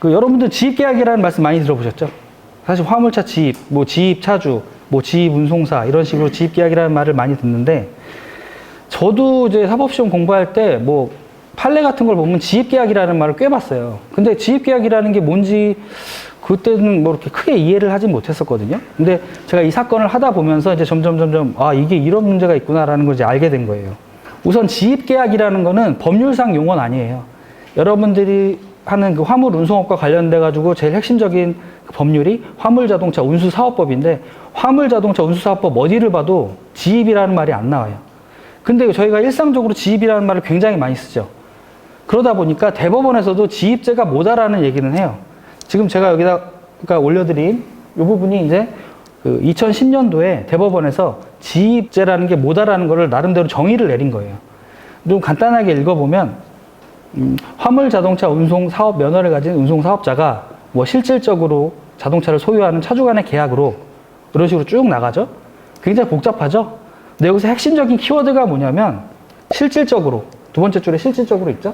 여러분들 지입계약이라는 말씀 많이 들어보셨죠? 사실 화물차 지입, 뭐 지입차주, 뭐 지입운송사 이런 식으로 지입계약이라는 말을 많이 듣는데 저도 이제 사법시험 공부할 때 뭐 판례 같은 걸 보면 지입계약이라는 말을 꽤 봤어요. 근데 지입계약이라는 게 뭔지 그때는 뭐 이렇게 크게 이해를 하진 못했었거든요. 근데 제가 이 사건을 하다 보면서 이제 점점 아, 이게 이런 문제가 있구나라는 걸 이제 알게 된 거예요. 우선 지입계약이라는 거는 법률상 용어는 아니에요. 여러분들이 하는 그 화물 운송업과 관련돼 가지고 제일 핵심적인 그 법률이 화물자동차 운수사업법인데 화물자동차 운수사업법 어디를 봐도 지입이라는 말이 안 나와요. 근데 저희가 일상적으로 지입이라는 말을 굉장히 많이 쓰죠. 그러다 보니까 대법원에서도 지입죄가 뭐다라는 얘기는 해요. 지금 제가 여기다가 올려드린 이 부분이 이제 그 2010년도에 대법원에서 지입죄라는 게 뭐다라는 거를 나름대로 정의를 내린 거예요. 좀 간단하게 읽어보면 화물 자동차 운송 사업 면허를 가진 운송 사업자가 뭐 실질적으로 자동차를 소유하는 차주 간의 계약으로 이런 식으로 쭉 나가죠. 굉장히 복잡하죠. 근데 여기서 핵심적인 키워드가 뭐냐면 실질적으로, 두 번째 줄에 실질적으로 있죠.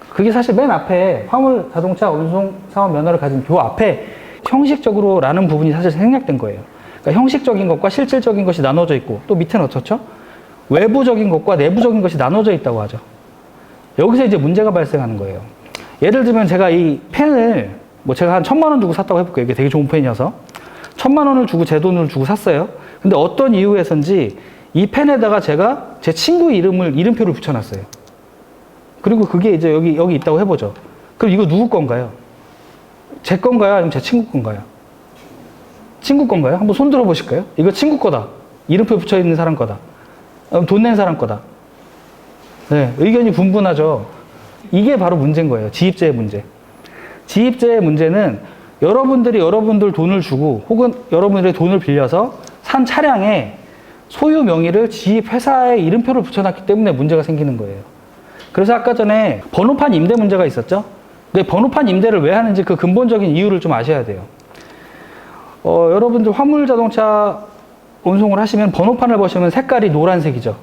그게 사실 맨 앞에 화물 자동차 운송 사업 면허를 가진 그 앞에 형식적으로라는 부분이 사실 생략된 거예요. 그러니까 형식적인 것과 실질적인 것이 나눠져 있고 또 밑에는 어떻죠? 외부적인 것과 내부적인 것이 나눠져 있다고 하죠. 여기서 이제 문제가 발생하는 거예요. 예를 들면 제가 이 펜을 뭐 제가 한 1,000만 원 주고 샀다고 해볼게요. 이게 되게 좋은 펜이어서 1,000만 원을 주고 제 돈을 주고 샀어요. 근데 어떤 이유에선지 이 펜에다가 제가 제 친구 이름표를 붙여놨어요. 그리고 그게 이제 여기 있다고 해보죠. 그럼 이거 누구 건가요? 제 건가요? 아니면 제 친구 건가요? 친구 건가요? 한번 손 들어보실까요? 이거 친구 거다. 이름표 붙여 있는 사람 거다. 돈 낸 사람 거다. 네, 의견이 분분하죠. 이게 바로 문제인 거예요. 지입죄의 문제. 지입죄의 문제는 여러분들이 여러분들 돈을 주고 혹은 여러분들의 돈을 빌려서 산 차량에 소유 명의를 지입 회사의 이름표를 붙여놨기 때문에 문제가 생기는 거예요. 그래서 아까 전에 번호판 임대 문제가 있었죠. 근데 번호판 임대를 왜 하는지 그 근본적인 이유를 좀 아셔야 돼요. 여러분들 화물 자동차 운송을 하시면 번호판을 보시면 색깔이 노란색이죠.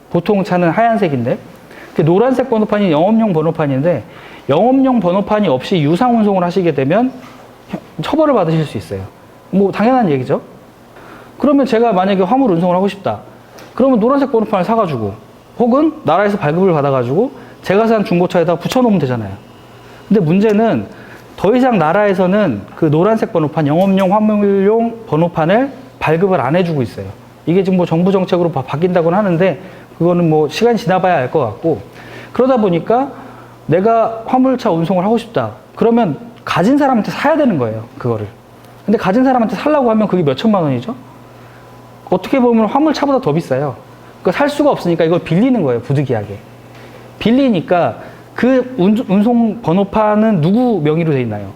보통 차는 하얀색인데 노란색 번호판이 영업용 번호판인데 영업용 번호판이 없이 유상 운송을 하시게 되면 처벌을 받으실 수 있어요. 뭐 당연한 얘기죠. 그러면 제가 만약에 화물 운송을 하고 싶다. 그러면 노란색 번호판을 사가지고 혹은 나라에서 발급을 받아가지고 제가 산 중고차에다 붙여놓으면 되잖아요. 근데 문제는 더 이상 나라에서는 그 노란색 번호판, 영업용 화물용 번호판을 발급을 안 해주고 있어요. 이게 지금 뭐 정부 정책으로 바뀐다고는 하는데 그거는 뭐 시간이 지나봐야 알 것 같고 그러다 보니까 내가 화물차 운송을 하고 싶다. 그러면 가진 사람한테 사야 되는 거예요. 그거를. 근데 가진 사람한테 살라고 하면 그게 몇 천만 원이죠? 어떻게 보면 화물차보다 더 비싸요. 그러니까 살 수가 없으니까 이걸 빌리는 거예요. 부득이하게. 빌리니까 그 운송 번호판은 누구 명의로 돼 있나요?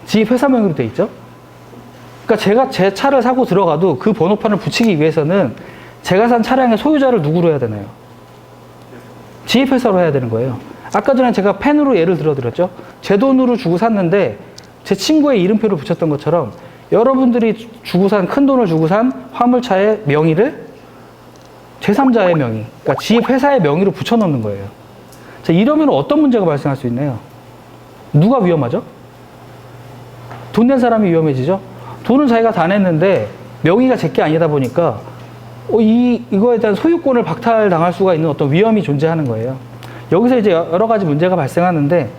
지입 회사 명의로 돼 있죠? 그러니까 제가 제 차를 사고 들어가도 그 번호판을 붙이기 위해서는 제가 산 차량의 소유자를 누구로 해야 되나요? 지입 회사로 해야 되는 거예요. 아까 전에 제가 펜으로 예를 들어드렸죠. 제 돈으로 주고 샀는데 제 친구의 이름표를 붙였던 것처럼 여러분들이 주고 산, 큰 돈을 주고 산 화물차의 명의를 제3자의 명의, 그러니까 지입 회사의 명의로 붙여놓는 거예요. 자, 이러면 어떤 문제가 발생할 수 있나요? 누가 위험하죠? 돈 낸 사람이 위험해지죠? 돈은 자기가 다 냈는데 명의가 제게 아니다 보니까 이거에 대한 소유권을 박탈당할 수가 있는 어떤 위험이 존재하는 거예요. 여기서 이제 여러 가지 문제가 발생하는데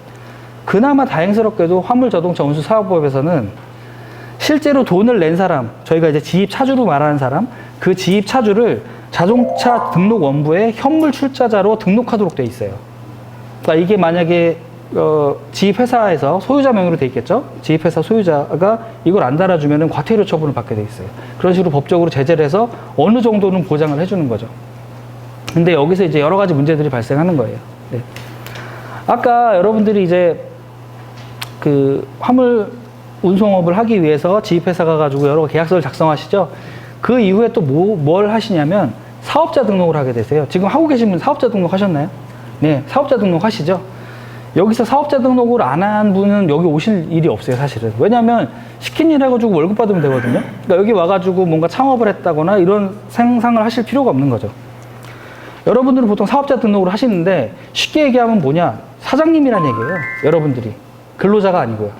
그나마 다행스럽게도 화물자동차 운수사업법에서는 실제로 돈을 낸 사람, 저희가 이제 지입차주로 말하는 사람, 그 지입차주를 자동차 등록 원부에 현물 출자자로 등록하도록 돼 있어요. 그러니까 이게 만약에 지입회사에서 소유자 명의로 돼 있겠죠? 지입회사 소유자가 이걸 안 달아주면 과태료 처분을 받게 돼 있어요. 그런 식으로 법적으로 제재를 해서 어느 정도는 보장을 해주는 거죠. 근데 여기서 이제 여러 가지 문제들이 발생하는 거예요. 네. 아까 여러분들이 이제 그 화물 운송업을 하기 위해서 지입회사가 가지고 여러 계약서를 작성하시죠? 그 이후에 또 뭘 하시냐면 사업자 등록을 하게 되세요. 지금 하고 계신 분 사업자 등록 하셨나요? 네, 사업자 등록 하시죠? 여기서 사업자 등록을 안 한 분은 여기 오실 일이 없어요, 사실은. 왜냐면 시킨 일 해가지고 월급 받으면 되거든요. 그러니까 여기 와가지고 뭔가 창업을 했다거나 이런 상상을 하실 필요가 없는 거죠. 여러분들은 보통 사업자 등록을 하시는데 쉽게 얘기하면 뭐냐? 사장님이란 얘기예요, 여러분들이. 근로자가 아니고요.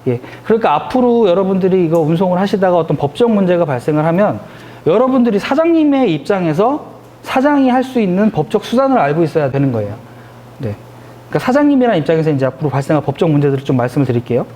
예. 그러니까 앞으로 여러분들이 이거 운송을 하시다가 어떤 법적 문제가 발생을 하면 여러분들이 사장님의 입장에서 사장이 할 수 있는 법적 수단을 알고 있어야 되는 거예요. 네. 그러니까 사장님이라는 입장에서 이제 앞으로 발생할 법적 문제들을 좀 말씀을 드릴게요.